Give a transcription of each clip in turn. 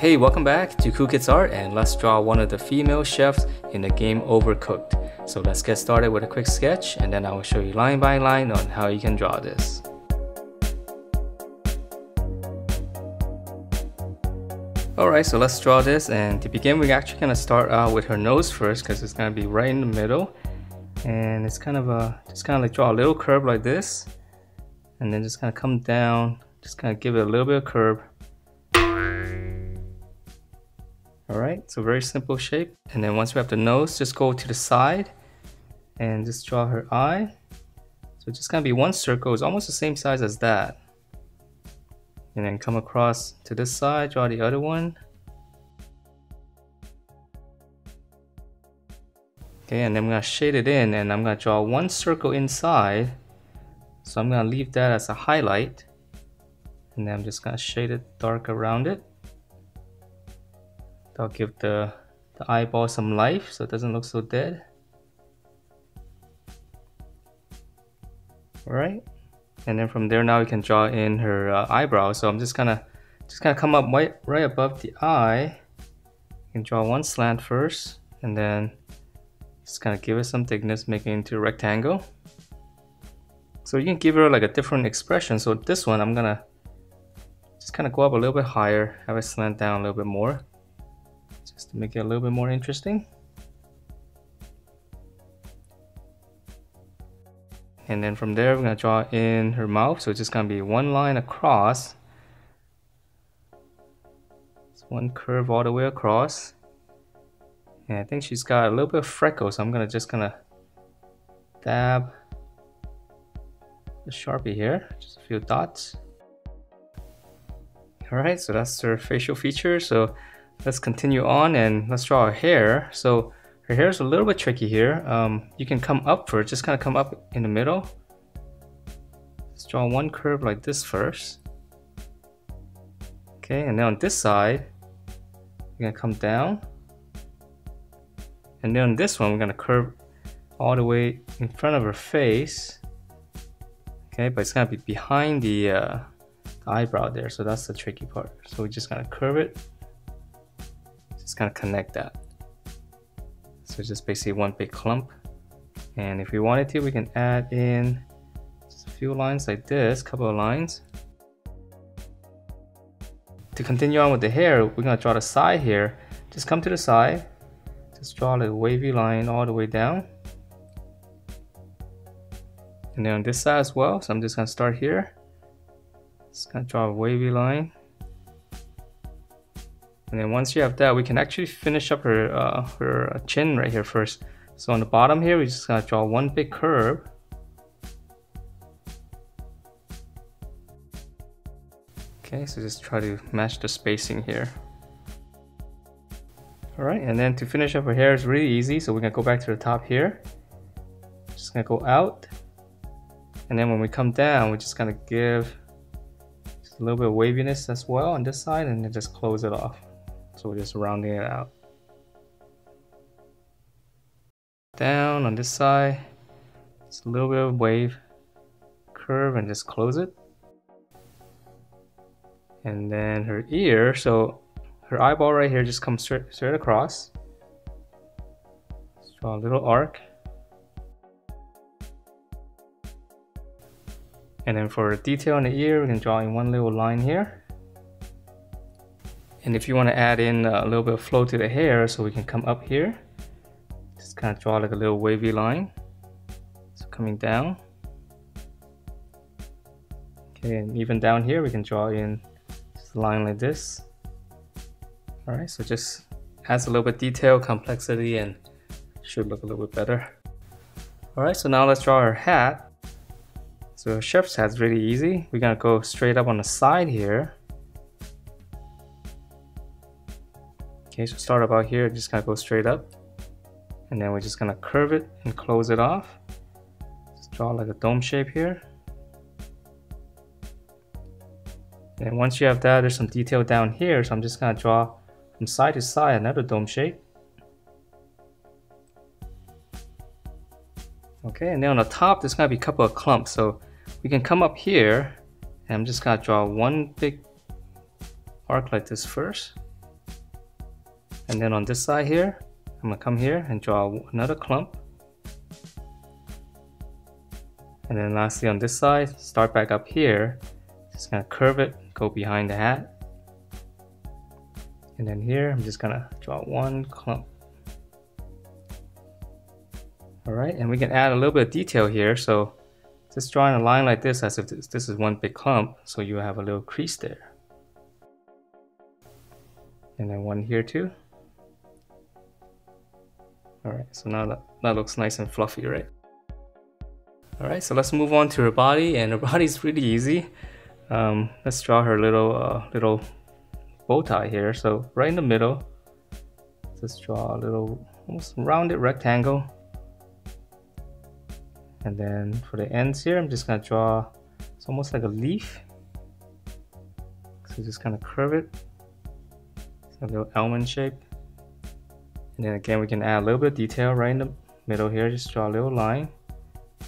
Hey, welcome back to Cool Kids Art, and let's draw one of the female chefs in the game Overcooked. So let's get started with a quick sketch, and then I will show you line by line on how you can draw this. Alright, so let's draw this, and to begin we're actually going to start out with her nose first because it's going to be right in the middle. And it's kind of like draw a little curve like this, and then just kind of come down, just kind of give it a little bit of curve. Alright, so very simple shape. And then once we have the nose, just go to the side and just draw her eye. So it's just gonna be one circle, it's almost the same size as that. And then come across to this side, draw the other one. Okay, and then I'm gonna shade it in, and I'm gonna draw one circle inside. So I'm gonna leave that as a highlight. And then I'm just gonna shade it dark around it. That'll give the eyeball some life so it doesn't look so dead. Alright, and then from there now we can draw in her eyebrow. So I'm just gonna come up right above the eye. You can draw one slant first, and then just kind of give it some thickness, make it into a rectangle. So you can give her like a different expression. So this one I'm gonna just kind of go up a little bit higher, have it slant down a little bit more, just to make it a little bit more interesting. And then from there we're going to draw in her mouth, so it's just going to be one line across. It's one curve all the way across. And I think she's got a little bit of freckles, so I'm just gonna dab the Sharpie here, just a few dots. Alright, so that's her facial feature. So let's continue on and let's draw her hair. So her hair is a little bit tricky here. You can come up first, just kind of come up in the middle. Let's draw one curve like this first. Okay, and then on this side, we're gonna come down. And then on this one, we're gonna curve all the way in front of her face. Okay, but it's gonna be behind the eyebrow there, so that's the tricky part. So we're just gonna curve it. Just kind of connect that. So it's just basically one big clump. And if we wanted to, we can add in just a few lines like this, couple of lines. To continue on with the hair, we're gonna draw the side here. Just come to the side, just draw a little wavy line all the way down. And then on this side as well, so I'm just gonna start here. Just gonna draw a wavy line. And then once you have that, we can actually finish up her chin right here first. So on the bottom here, we just gotta draw one big curve. Okay, so just try to match the spacing here. Alright, and then to finish up her hair is really easy. So we're gonna go back to the top here. Just gonna go out. And then when we come down, we're just gonna give just a little bit of waviness as well on this side, and then just close it off. So we're just rounding it out. Down on this side, just a little bit of wave, curve, and just close it. And then her ear, so her eyeball right here just comes straight across. Just draw a little arc. And then for the detail on the ear, we can draw in one little line here. And if you want to add in a little bit of flow to the hair, so we can come up here, just kind of draw like a little wavy line. So coming down. Okay, and even down here, we can draw in just a line like this. Alright, so just adds a little bit of detail, complexity, and should look a little bit better. Alright, so now let's draw her hat. So her chef's hat's really easy. We're gonna go straight up on the side here. Okay, so start about here, just gonna go straight up. And then we're just gonna curve it and close it off. Just draw like a dome shape here. And once you have that, there's some detail down here, so I'm just gonna draw from side to side another dome shape. Okay, and then on the top, there's gonna be a couple of clumps. So we can come up here, and I'm just gonna draw one big arc like this first. And then on this side here, I'm gonna come here and draw another clump. And then lastly on this side, start back up here, just gonna curve it, go behind the hat. And then here, I'm just gonna draw one clump. Alright, and we can add a little bit of detail here, so just drawing a line like this as if this is one big clump, so you have a little crease there. And then one here too. Alright, so now that looks nice and fluffy, right? Alright, so let's move on to her body, and her body is really easy. Let's draw her little bow tie here. So right in the middle, just draw a little almost rounded rectangle. And then for the ends here, I'm just gonna draw, it's almost like a leaf. So just kind of curve it. It's a little almond shape. And then again, we can add a little bit of detail right in the middle here. Just draw a little line.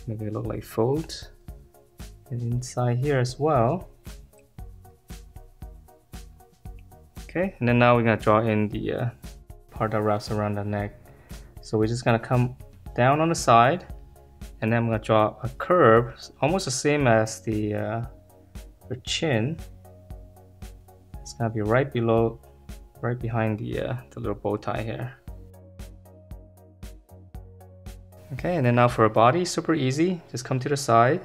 Make it look like folds. And inside here as well. Okay, and then now we're gonna draw in the part that wraps around the neck. So we're just gonna come down on the side, and then I'm gonna draw a curve, almost the same as the her chin. It's gonna be right below, right behind the little bow tie here. Okay, and then now for a body, super easy. Just come to the side,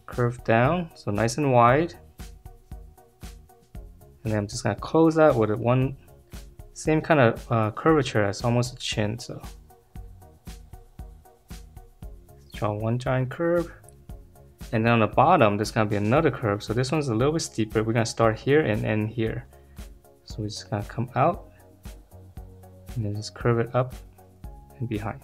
curve down, so nice and wide. And then I'm just gonna close that with one same kind of curvature as almost a chin. So draw one giant curve, and then on the bottom there's gonna be another curve. So this one's a little bit steeper. We're gonna start here and end here. So we're just gonna come out and then just curve it up and behind.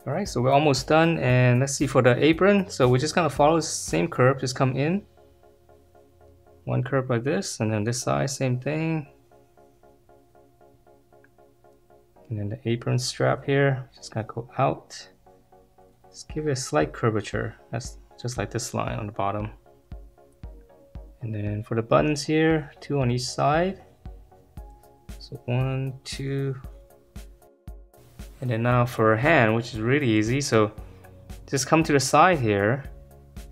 All right, so we're almost done, and let's see for the apron. So we're just gonna follow the same curve, just come in. One curve like this, and then this side, same thing. And then the apron strap here, just gonna go out. Just give it a slight curvature. That's just like this line on the bottom. And then for the buttons here, 2 on each side. So 1, 2. And then now for a hand, which is really easy. So just come to the side here,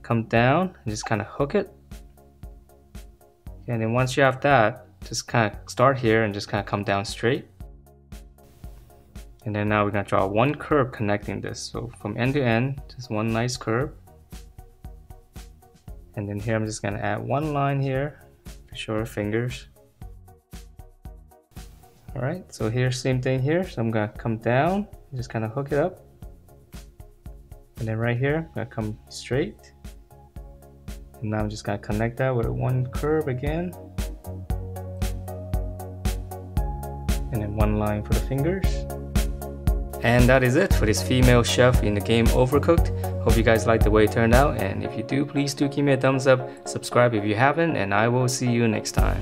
come down, and just kind of hook it. And then once you have that, just kind of start here and just kind of come down straight. And then now we're gonna draw one curve connecting this. So from end to end, just one nice curve. And then here I'm just gonna add one line here to show our fingers. All right, so here, same thing here. So I'm gonna come down, just kind of hook it up. And then right here, I'm gonna come straight. And now I'm just gonna connect that with one curve again. And then one line for the fingers. And that is it for this female chef in the game Overcooked. Hope you guys liked the way it turned out, and if you do, please do give me a thumbs up, subscribe if you haven't, and I will see you next time.